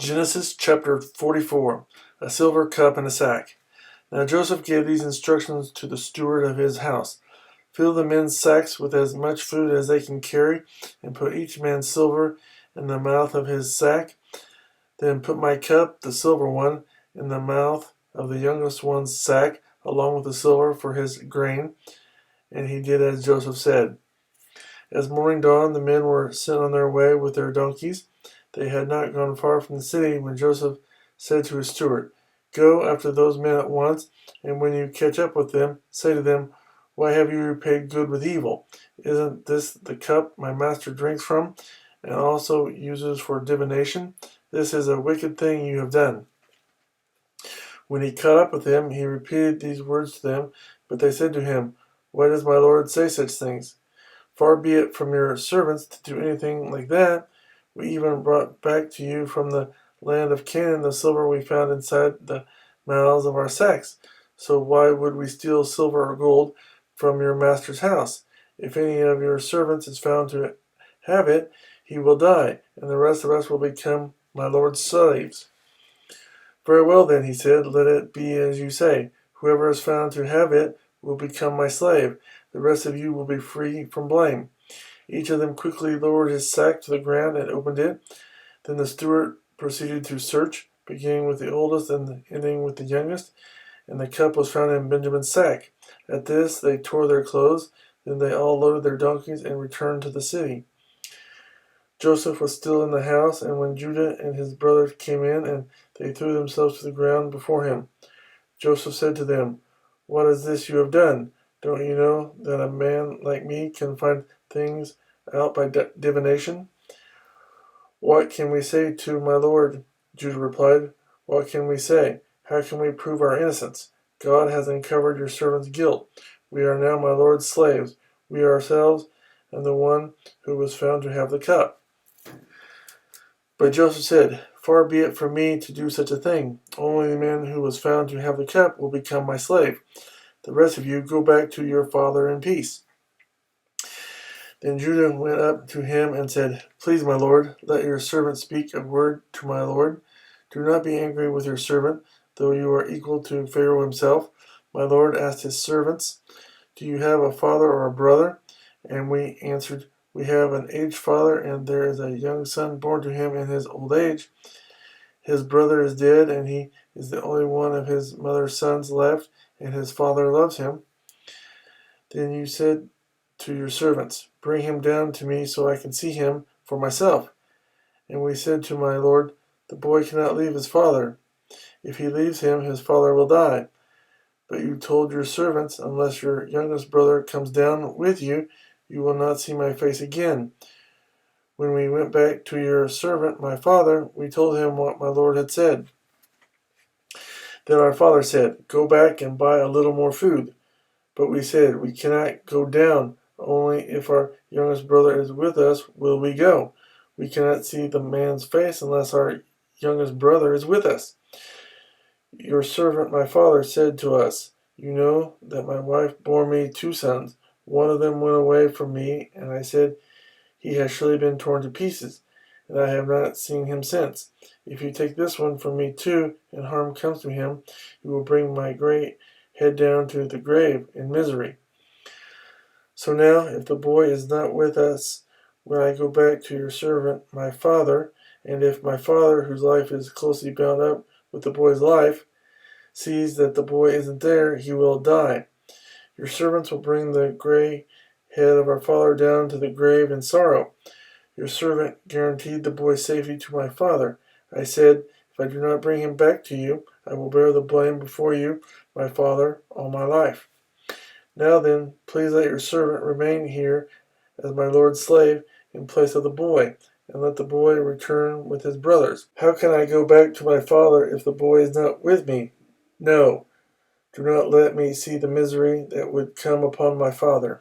Genesis chapter 44. A silver cup and a sack. Now Joseph gave these instructions to the steward of his house. Fill the men's sacks with as much food as they can carry, and put each man's silver in the mouth of his sack. Then put my cup, the silver one, in the mouth of the youngest one's sack, along with the silver for his grain. And he did as Joseph said. As morning dawned, the men were sent on their way with their donkeys. They had not gone far from the city when Joseph said to his steward, "Go after those men at once, and when you catch up with them, say to them, 'Why have you repaid good with evil? Isn't this the cup my master drinks from, and also uses for divination? This is a wicked thing you have done.'" When he caught up with them, he repeated these words to them, but they said to him, "Why does my lord say such things? Far be it from your servants to do anything like that. We even brought back to you from the land of Canaan the silver we found inside the mouths of our sacks. So why would we steal silver or gold from your master's house? If any of your servants is found to have it, he will die, and the rest of us will become my lord's slaves." "Very well then," he said, "let it be as you say. Whoever is found to have it will become my slave. The rest of you will be free from blame." Each of them quickly lowered his sack to the ground and opened it. Then the steward proceeded to search, beginning with the oldest and ending with the youngest, and the cup was found in Benjamin's sack. At this they tore their clothes. Then they all loaded their donkeys and returned to the city. Joseph was still in the house, and when Judah and his brothers came in, and they threw themselves to the ground before him, Joseph said to them, "What is this you have done? Don't you know that a man like me can find things out by divination?" "What can we say to my lord?" Judah replied. "What can we say? How can we prove our innocence? God has uncovered your servant's guilt. We are now my lord's slaves, we ourselves, and the one who was found to have the cup." But Joseph said, "Far be it from me to do such a thing. Only the man who was found to have the cup will become my slave. The rest of you go back to your father in peace." Then Judah went up to him and said, "Please, my lord, let your servant speak a word to my lord. Do not be angry with your servant, though you are equal to Pharaoh himself." My lord asked his servants, "Do you have a father or a brother?" And we answered, "We have an aged father, and there is a young son born to him in his old age. His brother is dead, and he is the only one of his mother's sons left, and his father loves him." Then you said to your servants, "Bring him down to me so I can see him for myself." And we said to my lord, "The boy cannot leave his father. If he leaves him, his father will die." But you told your servants, "Unless your youngest brother comes down with you, you will not see my face again." When we went back to your servant, my father, we told him what my lord had said. Then our father said, "Go back and buy a little more food." But we said, "We cannot go down. Only if our youngest brother is with us will we go. We cannot see the man's face unless our youngest brother is with us." Your servant, my father, said to us, "You know that my wife bore me 2 sons. One of them went away from me, and I said, 'He has surely been torn to pieces,' and I have not seen him since. If you take this one from me too, and harm comes to him, you will bring my great head down to the grave in misery. So now, if the boy is not with us when I go back to your servant, my father, and if my father, whose life is closely bound up with the boy's life, sees that the boy isn't there, he will die. Your servants will bring the gray head of our father down to the grave in sorrow." Your servant guaranteed the boy's safety to my father. I said, "If I do not bring him back to you, I will bear the blame before you, my father, all my life. Now then, please let your servant remain here as my lord's slave in place of the boy, and let the boy return with his brothers." "How can I go back to my father if the boy is not with me?" "No, do not let me see the misery that would come upon my father."